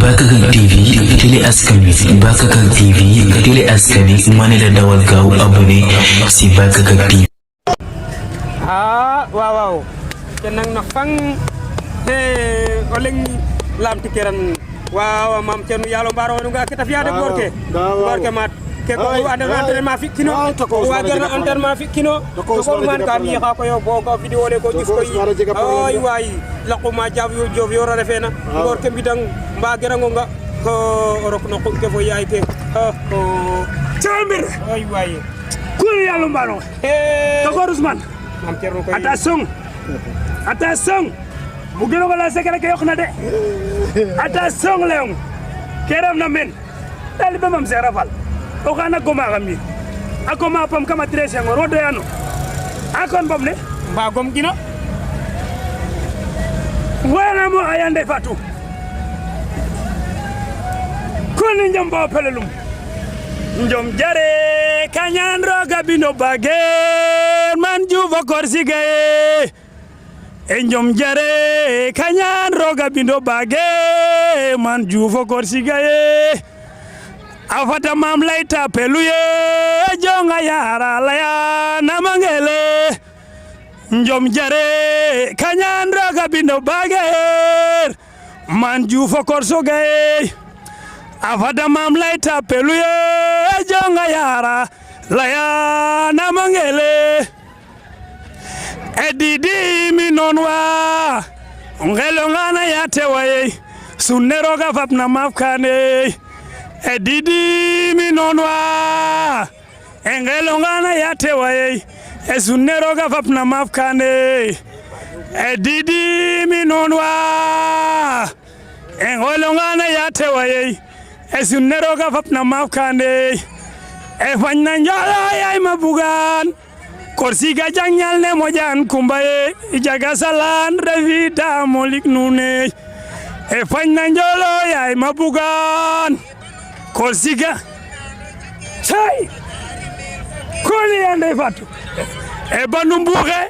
Bakakak TV télé askan wi Bakakak TV télé askan wi mane la dawal gaaw abonné si Bakakak TV. waaw kenang na fang oleng lam tikeran waaw mam cenu yalo mbaro nga kita fiade gorke mat ke ko anda ma fi kino wa garna antar ma fi kino ko man kam yi xa ko yo bo ko video le ko gis ko yi ay way laquma jaw yo refena gorke bidang mba gerango nga ko rok no ko fo yaay ke Chamber ay way ku yalo mbaro to ko Ousmane mam cerno ko attention mu gëno ko la sekere ke yok na de attention leon keram na men talibe mam serafal o kana goma gami akoma pam kama trese ngor rodo yano akon bom ne ba gom gino wala mo ayande fatu koni njamba pelelum njom jare kanyan roga bino bage man juvo korsige njom jare kanyan roga bino bage man juvo korsige afata mam laita peluye jonga yara laya namangele njom jare kanyan roga bino bage man juvo korsoge afata mam laita peluye jonga yara laya namangele edidi minonwa ngelo ngana yatewaye sunero ga fapna mafkane edidi minonwa ngelo ngana yatewaye sunero ga fapna mafkane edidi minonwa ngelo ngana yatewaye sunero ga fapna mafkane fanya njala yay mabugan korsiga jangyal ne mojan kumbaye ijaga salan revita molik nune fanya njolo yay mabugan korsiga chai koli ande fatu banumbuge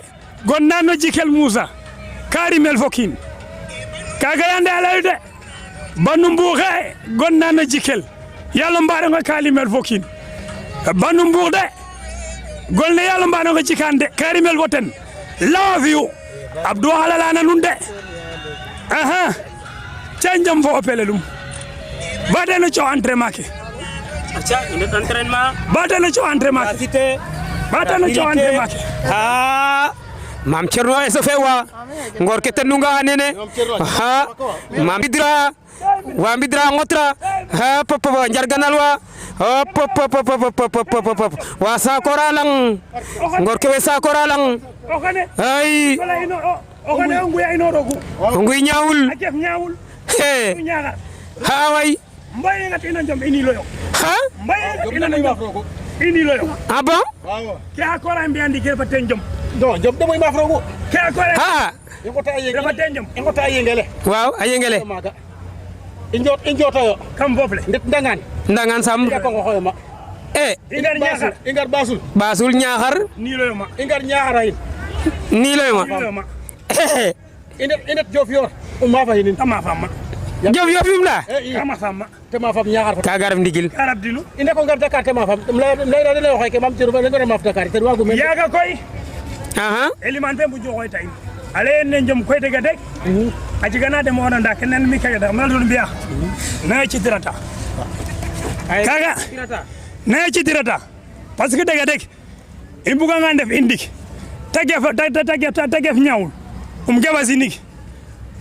gonnano jikel Musa karimel fokin kaga yande alayde banumbuge gonnano jikel yalla mbare nga kalimel fokin banumbude golne yalla mbano ko cikande karimel woten love you abdou halalana nunde canjam fo pelelum badeno ci entraînement ke acha ine entraînement badeno ci entraînement cité badeno ci entraînement ke mam cerno eso fewa ngor ke tenunga nene mam bidra wa bidra ngotra papa jarganal wa wa sakoralang ngor ke sakoralang ay ngui nyaul ha way mbay nga tina jom ini loyo ha mbay ina na mafroko ini loyo ah bon ke akora mbiandi ke paten jom non jom de moy mafroko ke akora ha ngota yengele ngota yengele waaw ayengele injota yo kam fofle ndet ndangan sam ko xoyma ingar ñaxar ingar basul ñaxar ni loyo ma ingar ñaxarayin ni loyo ma inet jof yor ma fa hinin tama fama jof yo fimla tama fama te ma fam ñaxar ka garab ndigil arab dinu inde ko ngar Dakar te ma fam lay na xoy ke mam ci ru ngara maf Dakar te wagu men yaga koy eliman fe bu joxoy tay ale ne njom koy tega dek aji gana de mo nanda kenen mi kay da mal don biya na ci tirata kaga na ci tirata parce que dega dek imbuga nga def indik tagef ñawul geba sinik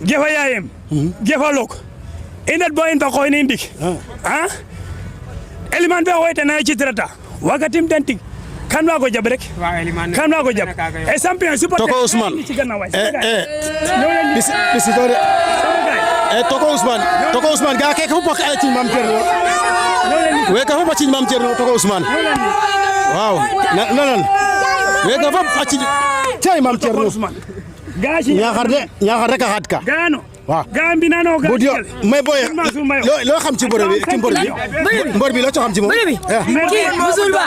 gefa yayem gefa lok inat bo in ba koy indik eliman be hoyte na ci tirata wakatim dentik kan wa ko jab rek kan wa ko jab e champion supporter Toko Ousmane ci gannaaw way bisi dore Toko Ousmane ga ke ko bok ay ci mam Cerno we ka fa ci mam Cerno Toko Ousmane waaw non we ka fa ci tay mam Cerno gashi ñaxar rek a xat ka gano waaw Gambina no bu dio mais boy loo xam ci mbër bi ci mbër bi loo ci xam ci moom kii musul ba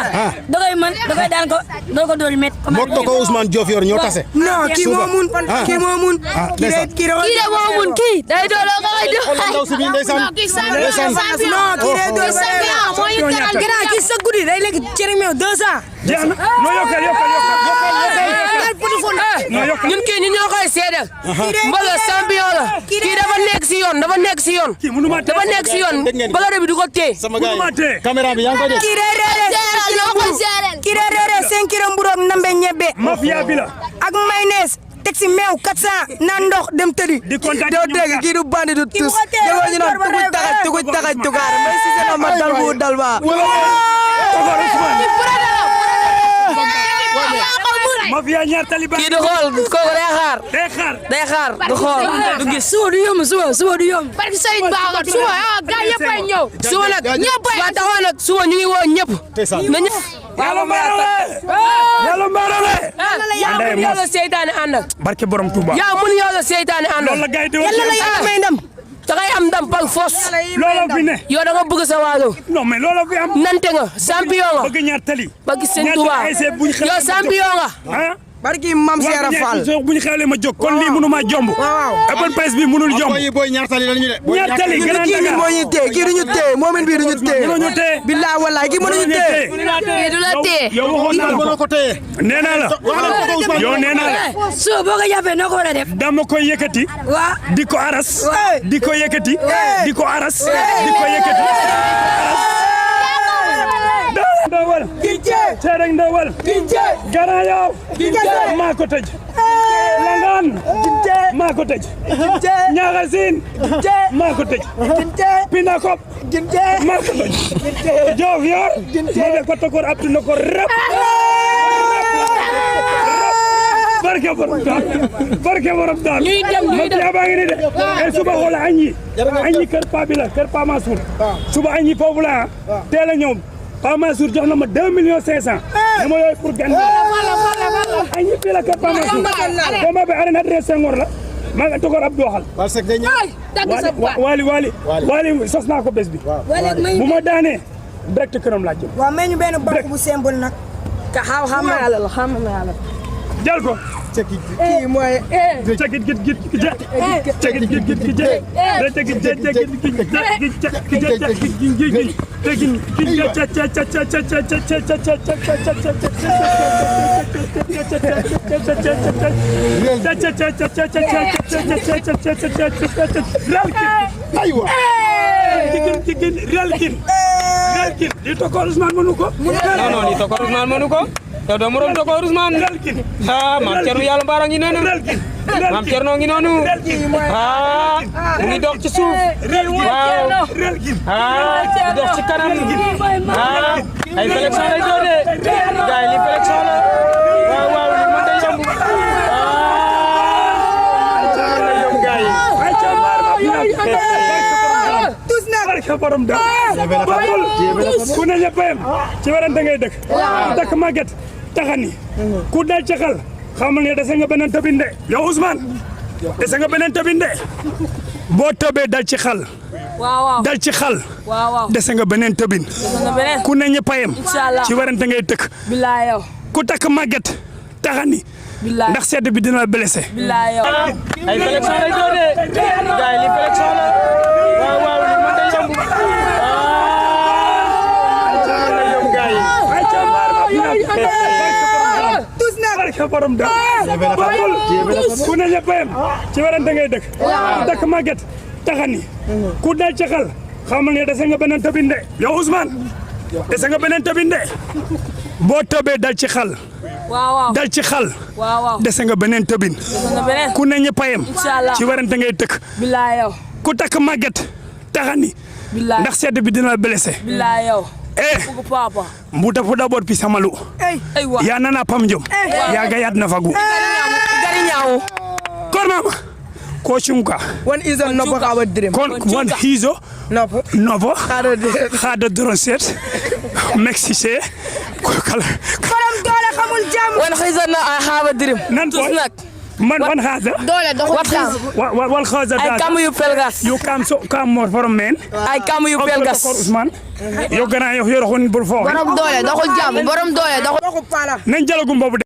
da koy man da koy daan ko doo ko dool met mook to ko Ousmane Diouf yor ñoo tase non kii moo mun kii moo mun kii de moo mun kii day dooloo ko koy dool ndaw si bi ndeysaan non kii day dool kii sa guddi day lekk cere meew 200 jeex na no yokkal ñun kii ñu ñoo koy seede mbala champion la kii dafa nekk si yoon dafa nekk si yoon balare bi du ko téye sama gars caméra bi yaa ngi koy def kii de reere 5 kilo mburoog nambe ñebbe mafia bi la ak mayonnaise teg si meew 400 naan ndox dem tëddi doo dégg kii du bandi du tus dafa ñu naan tuguj taxaj tugaare may si seen ma dal bu dal ba mafia ñaar taliban kii du xool kooku day xaar du xool du gis suba du yomb suba du yomb parce que Serigne Ba suba gaa yëpp ay ñëw suba nag ñëpp ay taxaw nag suba ñu ngi woo ñëpp na ñëpp yàlla mbaarale yaa mun yow la seytaane ànd ak barke borom Touba yaa mun yow la seytaane ànd ak loolu la gay di yàlla la yàlla may ndam da ngay am ndam par force loolu fi ne yow da nga bëgg sa waalo non mais loolu fi am nante nga champion nga bëgg ñaar tali bëgg Serigne Touba yow champion nga barki Mam Seera Fall bu ñu xewlee ma jóg kon lii mënu ma jomb open press bi mënul jomb boy ñaar tali lañu de ñaar tali gën a kii moo ñu téye kii duñu téye moomin bii duñu téye billahi wallahi kii mënuñu téye kii du la téye yow waxoon naa la ko téye nee naa la yow nee naa la so boo ko jàppee noo ko war a def dama koy yëkkati di ko aras di ko yëkkati di ko aras di ko yëkkati ndawal Cereng ndawal Gara yow maa ko tëj Langaan maa ko tëj Ñaxasin maa ko tëj Pinakop maa ko tëj Joof yor ma be ko tokor abtu na ko rap barke borom daal ma baa ngi ni de e suba xoola añi kër Pa bi la kër Pa Mansour suba añi foofu la teel a ñëw Pa Mansour jox na ma 2 millions 500 dama yooyu pour gan añi fii la kër Pa Mansour combat bi arène adresse Senghor la maa nga tokor ab dooxal parce que Wali sos naa ko bés bi bu ma daanee direct këram laa jëm waaw may ñu benn banque bu symbole nag ka xam na yàlla jël ko kii mooy cekit git aywa relkin li toko Ousmane mënu ko non li toko Ousmane mënu ko yow doo morom toko Ousmane relkin Maam Cerno Yàlla Mbaara ngi noonu Maam Cerno ngi noonu mu ngi dox ci suuf waaw di dox ci kanam ay sélection lay doon de gaay li sélection la waaw li mën day yomb barke borom da ku ne ñëppam ci warante ngay dëkk dëkk Maguette taxani ku dal ci xal xamal ne dese nga beneen tëbin de yow Ousmane dese nga beneen tëbin de boo tëbee dal ci xal dal ci xal dese nga beneen tëbin ku ne ñëppam ci warante ngay dëkk ku takk Maguette taxani ndax sedd bi dina blessé ay sélection lay doon de gaay li sélection la waaw li mën day yomb barke borom da ku ne ñëppam ci warante ngay dëkk dëkk Maguette taxani ku dal ci xal xamal ne dese nga beneen tëbin de yow Ousmane dese nga beneen tëbin de boo tëbee dal ci xal dal ci xal dese nga beneen tëbin ku ne ñëppam ci warante ngay dëkk ku takk Maguette taxani ndax sedd bi dina blessé mbuta fu d'abord pi samalu ya nana pam jom ya ga yad na fagu gari ñaaw kor mama ko chunka one is a nobo ka dream kon one hizo nobo khada dron set mexice ko kala borom doole xamul jàmm one is a I have a dream nan ko Man haza. Dole doxul jam. Wal haza. I come you pelgas. You come more from men. I come you pelgas. Usman. Yo gana yo yoro xon bul fo. Borom dole doxul jam. Borom dole doxul. Nañ jalagum bobu